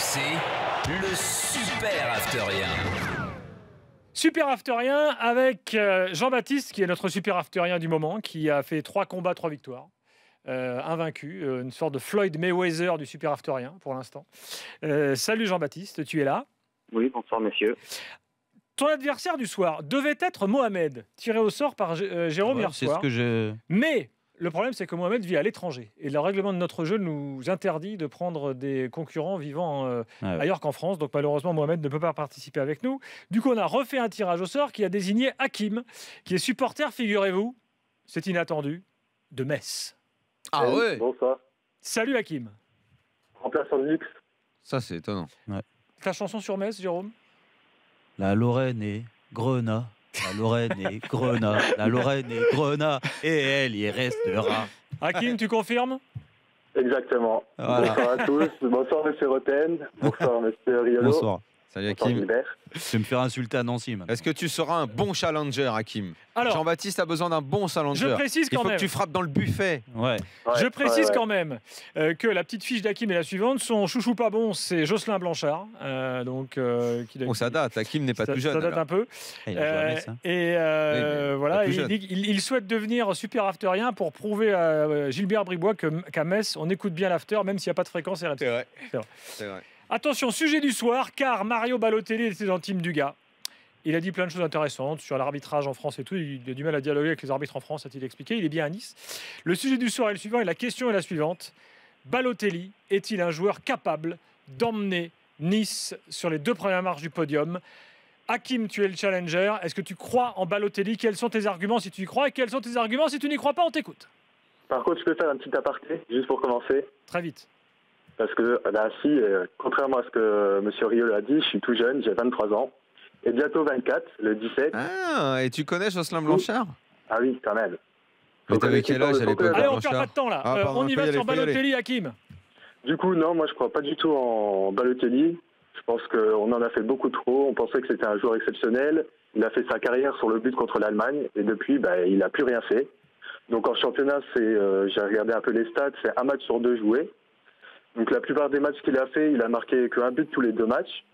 c'est le Super Afterien. Super Afterien avec Jean-Baptiste, qui est notre Super Afterien du moment, qui a fait 3 combats, 3 victoires. Invaincu, une sorte de Floyd Mayweather du Super Afterien pour l'instant. Salut Jean-Baptiste, tu es là? Oui, bonsoir messieurs. Ton adversaire du soir devait être Mohamed, tiré au sort par Jérôme hier soir. Mais le problème, c'est que Mohamed vit à l'étranger. Et le règlement de notre jeu nous interdit de prendre des concurrents vivant ailleurs qu'en France. Donc malheureusement, Mohamed ne peut pas participer avec nous. Du coup, on a refait un tirage au sort qui a désigné Hakim, qui est supporter, figurez-vous, c'est inattendu, de Metz. Ah ouais. Bonsoir. Salut Hakim. Remplaçant de luxe. Ça, c'est étonnant. Ouais. Ta chanson sur Metz, Jérôme? La Lorraine est Grenat. La Lorraine est Grenat. La Lorraine est Grenat. Et elle y restera. Hakim, tu confirmes? Exactement. Voilà. Bonsoir à tous. Bonsoir Monsieur Roten. Bonsoir Monsieur Riolo. Bonsoir. Salut Bonsoir Hakim. Gilbert. Je vais me faire insulter à Nancy maintenant. Est-ce que tu seras un bon challenger, Hakim? Alors, Jean-Baptiste a besoin d'un bon challenger. je précise Il quand faut même. que tu frappes dans le buffet. Ouais. Je précise ouais. quand même que la petite fiche d'Hakim est la suivante. Son chouchou pas bon, c'est Jocelyn Blanchard. Bon, ça date. Hakim n'est pas tout jeune. Ça date alors. un peu. Il a joué à Metz, hein. mais Voilà, pas plus il jeune. dit qu'il souhaite devenir super afterien pour prouver à Gilbert Bribois qu'à Metz, on écoute bien l'after, même s'il n'y a pas de fréquence RMC. C'est vrai. C'est vrai. C'est vrai. Attention, sujet du soir, car Mario Balotelli était dans le team du gars. Il a dit plein de choses intéressantes sur l'arbitrage en France et tout. Il a du mal à dialoguer avec les arbitres en France, a-t-il expliqué. Il est bien à Nice. Le sujet du soir est le suivant et la question est la suivante. Balotelli est-il un joueur capable d'emmener Nice sur les 2 premières marches du podium? Hakim, tu es le challenger. Est-ce que tu crois en Balotelli? Quels sont tes arguments si tu y crois? Et quels sont tes arguments si tu n'y crois pas? On t'écoute. Par contre, je peux faire un petit aparté, juste pour commencer. Très vite. Parce que là, contrairement à ce que Monsieur Riolo a dit, je suis tout jeune, j'ai 23 ans. Et bientôt 24, le 17. Ah, et tu connais Jocelyn Blanchard? Ah oui, quand même. Mais t'avais quel âge à l'époque? Allez, on Blanchard. perd pas de temps là. Ah, pardon, On y faut y va aller, sur faut y aller. Balotelli, Hakim. Du coup, non, moi je crois pas du tout en Balotelli. Je pense qu'on en a fait beaucoup trop. On pensait que c'était un joueur exceptionnel. Il a fait sa carrière sur le but contre l'Allemagne. Et depuis, il n'a plus rien fait. Donc en championnat, j'ai regardé un peu les stats, c'est 1 match sur 2 joué. Donc la plupart des matchs qu'il a fait, il a marqué qu'un but tous les 2 matchs,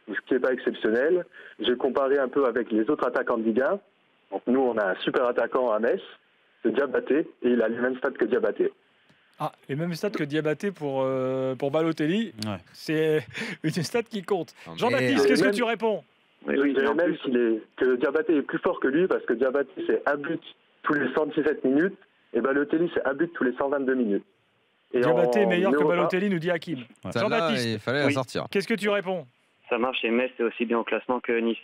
ce qui n'est pas exceptionnel. J'ai comparé un peu avec les autres attaquants de Ligue 1. Donc nous, on a un super attaquant à Metz, c'est Diabaté, et il a les mêmes stats que Diabaté. Ah, les mêmes stats que Diabaté pour Balotelli. Ouais. C'est une stat qui compte. Oh, Jean-Baptiste, merde. qu'est-ce que Même- tu réponds? Je dirais même que Diabaté est plus fort que lui, parce que Diabaté, c'est un but tous les 117 minutes, et Balotelli, c'est un but tous les 122 minutes. Et Diabaté est meilleur que Europa, Balotelli, nous dit Hakim. Ouais. Celle-là, Jean-Baptiste, il fallait la Oui. sortir. qu'est-ce que tu réponds? Ça marche et Metz est aussi bien au classement que Nice.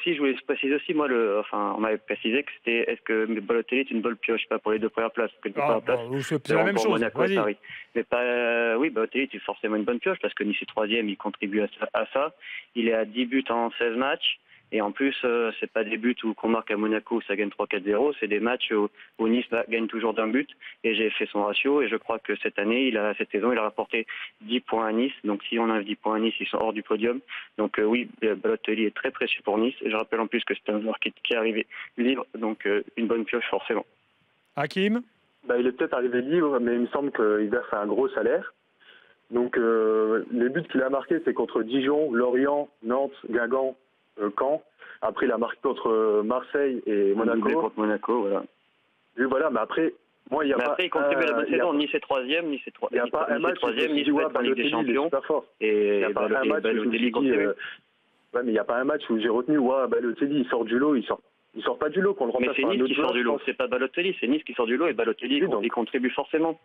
Si je voulais préciser aussi, moi, on m'avait précisé que c'était est-ce que Balotelli est une bonne pioche, pas pour les 2 premières places, parce que les 2 premières places, C'est la même pour chose. Monaco et Vas-y. Paris. Mais pas, oui, Balotelli est forcément une bonne pioche parce que Nice est 3e, il contribue à ça. Il est à 10 buts en 16 matchs. Et en plus, c'est pas des buts qu'on marque à Monaco où ça gagne 3-4-0, c'est des matchs où Nice gagne toujours d'un but. Et j'ai fait son ratio et je crois que cette saison, il a rapporté 10 points à Nice. Donc si on enlève 10 points à Nice, ils sont hors du podium. Donc oui, Balotelli est très précieux pour Nice. Et je rappelle en plus que c'est un joueur qui est arrivé libre, donc une bonne pioche forcément. Hakim, il est peut-être arrivé libre, mais il me semble qu'il verse un gros salaire. Donc les buts qu'il a marqués, c'est contre Dijon, Lorient, Nantes, Guingamp, Caen. Après, il a marqué contre Marseille et Monaco Monaco. contre Monaco, voilà. Et voilà, mais après, moi, il n'y a Mais pas. après, il contribue à la bonne saison. Nice est 3e, Nice est 3e. Il n'y a pas un match où tu te Nice dis, peut ouais, être en Ligue des Balotelli, il est Champions. super fort. Il Et n'y a pas un match où je me Balotelli suis dit, contribue. ouais, mais il n'y a pas un match où j'ai retenu, ouais, Balotelli, il sort du lot, il sort pas du lot, qu'on le Mais remplace c'est par un Nice autre qui sort joueur, du je lot, pense. c'est pas Balotelli, c'est Nice qui sort du lot et Balotelli Oui, donc. il contribue forcément.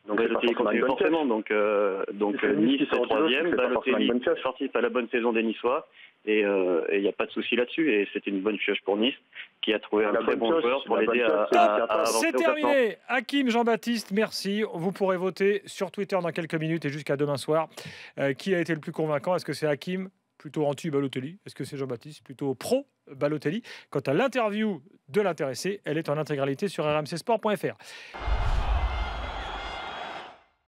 Donc, c'est pas Balotelli forcément une contribue bonne forcément, pioche. donc C'est Nice Nice qui est sort du lot, 3e, c'est pas forcément une Balotelli bonne pioche. participe à la bonne saison des Niçois et il n'y a pas de souci là-dessus et c'était une bonne pioche pour Nice qui a trouvé un La très bonne bon pioche, joueur pour la l'aider bonne à pioche, c'est Lucas Passe. avancer c'est au classement. terminé. Hakim, Jean-Baptiste, merci. Vous pourrez voter sur Twitter dans quelques minutes et jusqu'à demain soir. Qui a été le plus convaincant? Est-ce que c'est Hakim, plutôt anti-Balotelli? Est-ce que c'est Jean-Baptiste, plutôt pro-Balotelli? Quant à l'interview de l'intéressé, elle est en intégralité sur rmcsport.fr.